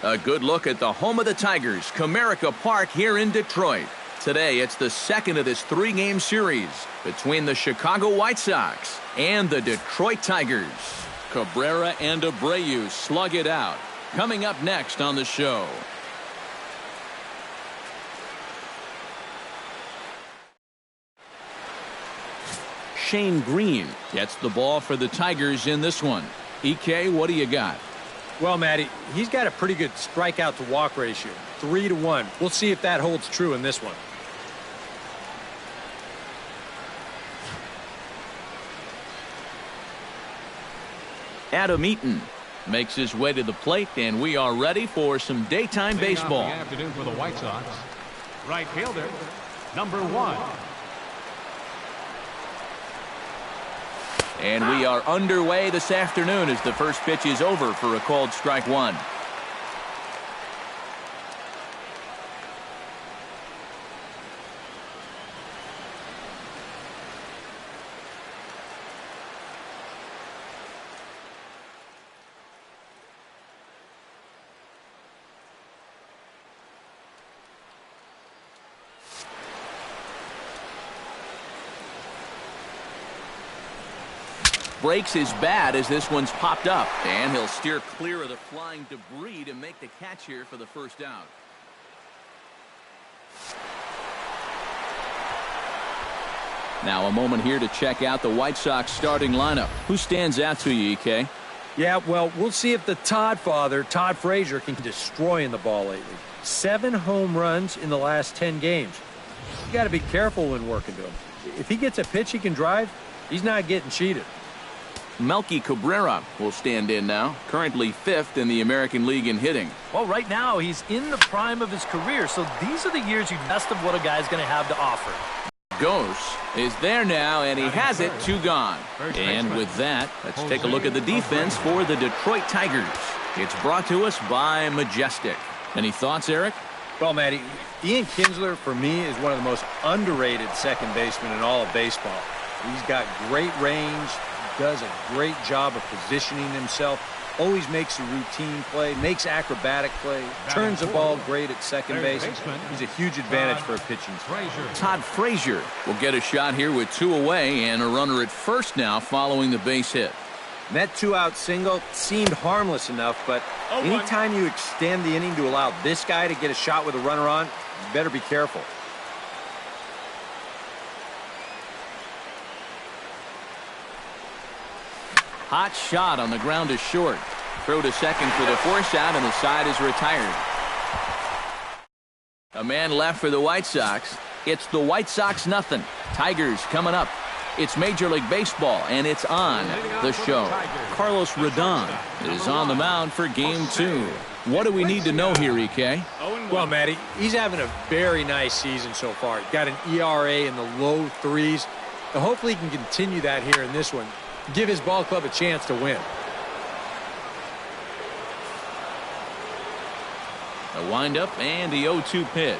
A good look at the home of the Tigers, Comerica Park here in Detroit. Today, it's the second of this three-game series between the Chicago White Sox and the Detroit Tigers. Cabrera and Abreu slug it out. Coming up next on the show. Shane Green gets the ball for the Tigers in this one. EK, what do you got? Well, Matty, he's got a pretty good strikeout to walk ratio, 3-to-1. We'll see if that holds true in this one. Adam Eaton makes his way to the plate, and we are ready for some daytime baseball. Good afternoon for the White Sox. Right fielder, number 1. And we are underway this afternoon as the first pitch is over for a called strike one. Breaks his bat as this one's popped up, and he'll steer clear of the flying debris to make the catch here for the first out. Now a moment here to check out the White Sox starting lineup. Who stands out to you, EK? Yeah, well, we'll see if the Todd father, Todd Frazier, can destroy in the ball lately. 7 home runs in the last 10 games. You got to be careful when working to him. If he gets a pitch he can drive, he's not getting cheated. Melky Cabrera will stand in now, currently 5th in the American League in hitting. Well, right now he's in the prime of his career, so these are the years you best of what a guy's going to have to offer. Ghost is there now, and he has it, 2 gone. And with that, let's take a look at the defense for the Detroit Tigers. It's brought to us by Majestic. Any thoughts, Eric? Well, Matty, Ian Kinsler, for me, is one of the most underrated second basemen in all of baseball. He's got great range, does a great job of positioning himself, always makes a routine play, makes acrobatic play, turns the ball great at second base. He's a huge advantage for a pitching staff. Todd Frazier will get a shot here with 2 away and a runner at first now following the base hit. And that 2-out single seemed harmless enough, but anytime you extend the inning to allow this guy to get a shot with a runner on, you better be careful. Hot shot on the ground is short. Throw to second for the force out, and the side is retired. A man left for the White Sox. It's the White Sox nothing. Tigers coming up. It's Major League Baseball, and it's on the show. Carlos Rodon is on the mound for Game 2. What do we need to know here, EK? Well, Matty, he's having a very nice season so far. He's got an ERA in the low 3s. So hopefully he can continue that here in this one. Give his ball club a chance to win. A windup and the 0-2 pitch.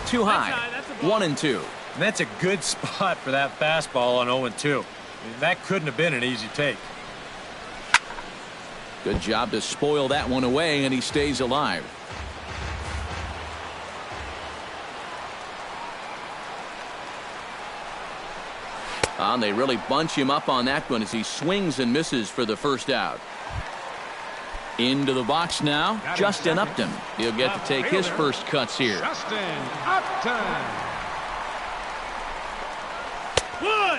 Too high. 1-2. And that's a good spot for that fastball on 0-2. I mean, that couldn't have been an easy take. Good job to spoil that one away, and he stays alive. And they really bunch him up on that one as he swings and misses for the first out. Into the box now, Justin Upton. He'll get to take his first cuts here. Justin Upton.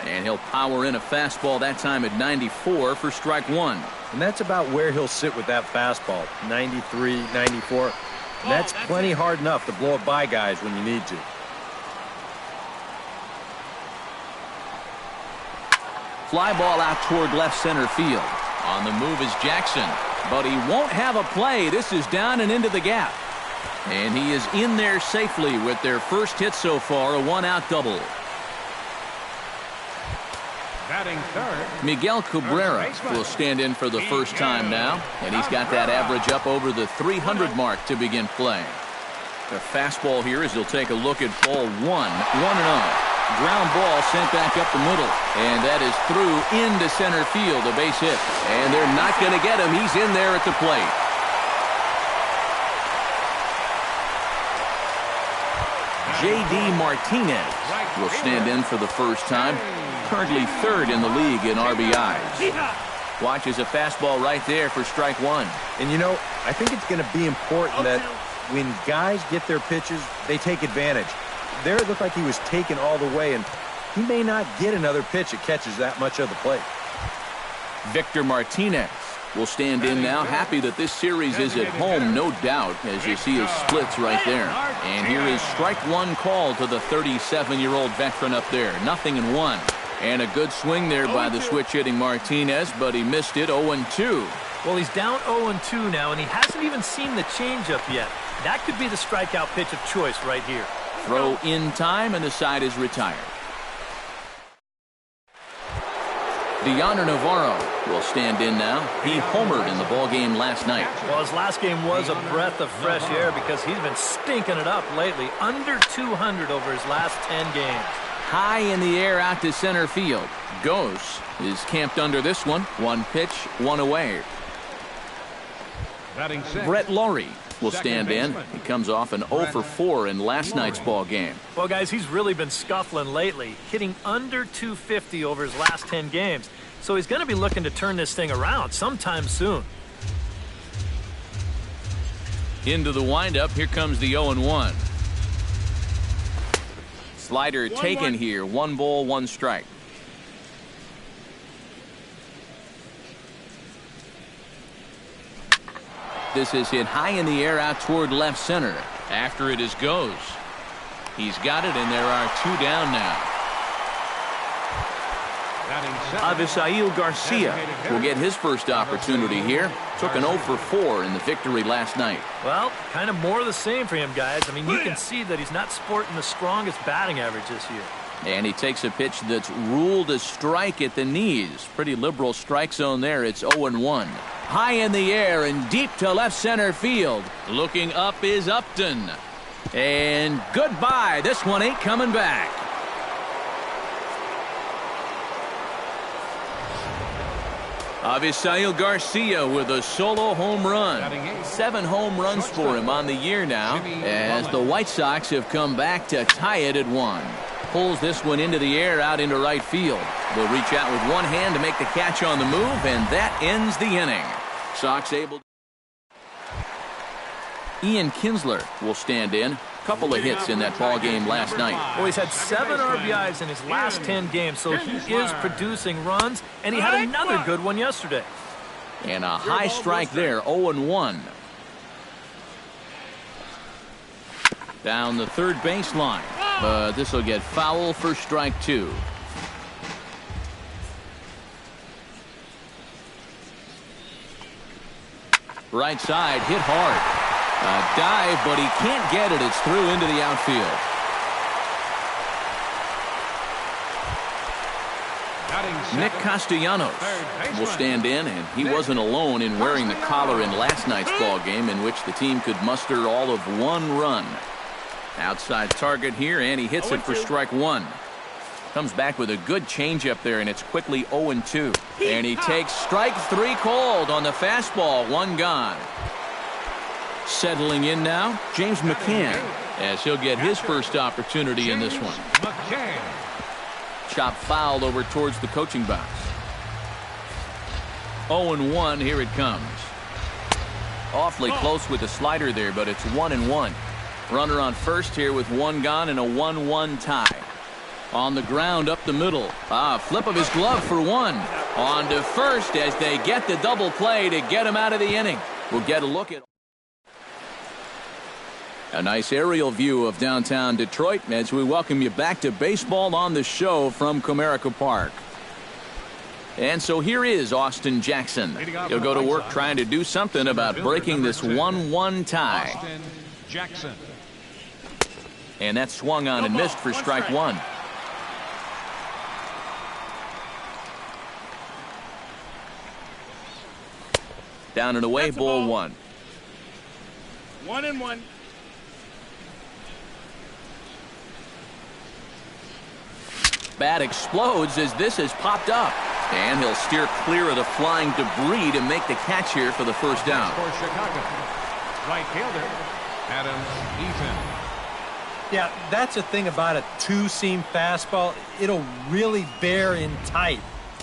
And he'll power in a fastball that time at 94 for strike 1. And that's about where he'll sit with that fastball, 93, 94. And that's plenty hard enough to blow it by guys when you need to. Fly ball out toward left center field. On the move is Jackson, but he won't have a play. This is down and into the gap. And he is in there safely with their first hit so far, a 1-out double. Batting third, Miguel Cabrera will stand in for the first time now, and he's got that average up over the 300 mark to begin play. The fastball here as he'll take a look at ball 1, 1-0. Ground ball sent back up the middle. And that is through into center field, a base hit. And they're not going to get him. He's in there at the plate. J.D. Martinez will stand in for the first time. Currently third in the league in RBIs. Watches a fastball right there for strike one. And, you know, I think it's going to be important that when guys get their pitches, they take advantage. There it looked like he was taken all the way, and he may not get another pitch that catches that much of the plate. Victor Martinez will stand in now. Happy that this series is at home, no doubt, as you see his splits right there. And here is strike one call to the 37-year-old veteran up there. 0-1. And a good swing there by the switch-hitting Martinez, but he missed it. 0-2. Well, he's down 0-2 now, and he hasn't even seen the changeup yet. That could be the strikeout pitch of choice right here. Throw in time, and the side is retired. Deoner Navarro will stand in now. He homered in the ballgame last night. Well, his last game was a breath of fresh air because he's been stinking it up lately. Under 200 over his last 10 games. High in the air out to center field. Gose is camped under this one. One pitch, one away. Brett Laurie will stand in. He comes off an 0 for 4 in last night's ball game. Well, guys, he's really been scuffling lately, hitting under 250 over his last 10 games. So he's going to be looking to turn this thing around sometime soon. Into the windup, here comes the 0-1. Slider taken here. 1 ball, 1 strike. This is hit high in the air out toward left center. After it is Gose. He's got it, and there are 2 down now. Avisail Garcia will get his first opportunity here. Took an 0 for 4 in the victory last night. Well, kind of more of the same for him, guys. I mean, you can see that he's not sporting the strongest batting average this year. And he takes a pitch that's ruled a strike at the knees. Pretty liberal strike zone there. It's 0-1. High in the air and deep to left center field. Looking up is Upton. And goodbye. This one ain't coming back. Avisail Garcia with a solo home run. 7 home runs for him on the year now, as the White Sox have come back to tie it at 1. Pulls this one into the air out into right field. They'll reach out with one hand to make the catch on the move, and that ends the inning. Sox able. Ian Kinsler will stand in. Couple of hits in that ball game last night. Well, he's had 7 RBIs in his last 10 games, so he is producing runs, and he had another good one yesterday. And a high strike there, 0-1. Down the third baseline, but this will get foul for strike 2. Right side, hit hard. A dive, but he can't get it. It's through into the outfield. Nick Castellanos will stand in, and he wasn't alone in wearing the collar in last night's ball game, in which the team could muster all of 1 run. Outside target here, and he hits it for strike 1. Comes back with a good changeup there, and it's quickly 0-2. And he takes strike 3 called on the fastball. 1 gone. Settling in now, James McCann, as he'll get his first opportunity in this one. Chop fouled over towards the coaching box. 0-1, here it comes. Awfully close with the slider there, but it's 1-1. Runner on first here with 1 gone and a 1-1 tie. On the ground up the middle. Flip of his glove for 1. On to first as they get the double play to get him out of the inning. We'll get a look at a nice aerial view of downtown Detroit as we welcome you back to baseball on the show from Comerica Park. And so here is Austin Jackson. He'll go to work trying to do something about breaking this 1-1 tie. Austin Jackson. And that swung on and missed for strike 1. Down and away, ball 1. 1-1. Bat explodes as this has popped up. And he'll steer clear of the flying debris to make the catch here for the first down. For Chicago, right fielder, Adam Eaton. Yeah, that's the thing about a two-seam fastball. It'll really bear in tight.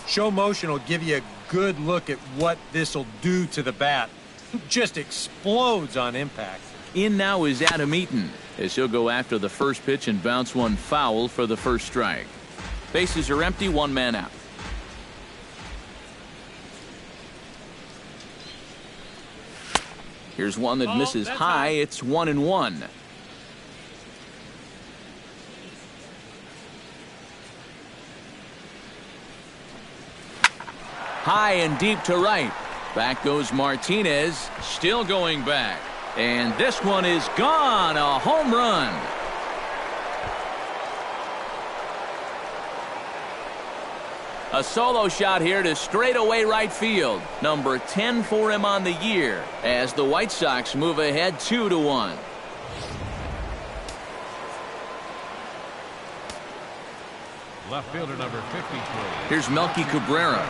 Show motion will give you a good look at what this will do to the bat. It just explodes on impact. In now is Adam Eaton as he'll go after the first pitch and bounce one foul for the first strike. Bases are empty, one man out. Here's one that misses high. It's 1-1. High and deep to right. Back goes Martinez, still going back. And this one is gone, a home run. A solo shot here to straightaway right field. Number 10 for him on the year as the White Sox move ahead 2-1. Left fielder number 53. Here's Melky Cabrera.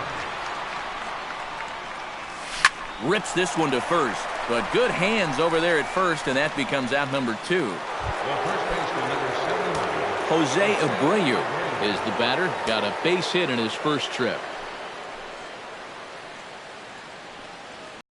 Rips this one to first, but good hands over there at first, and that becomes out number 2. The first baseman number 79. Jose Abreu is the batter. Got a base hit in his first trip.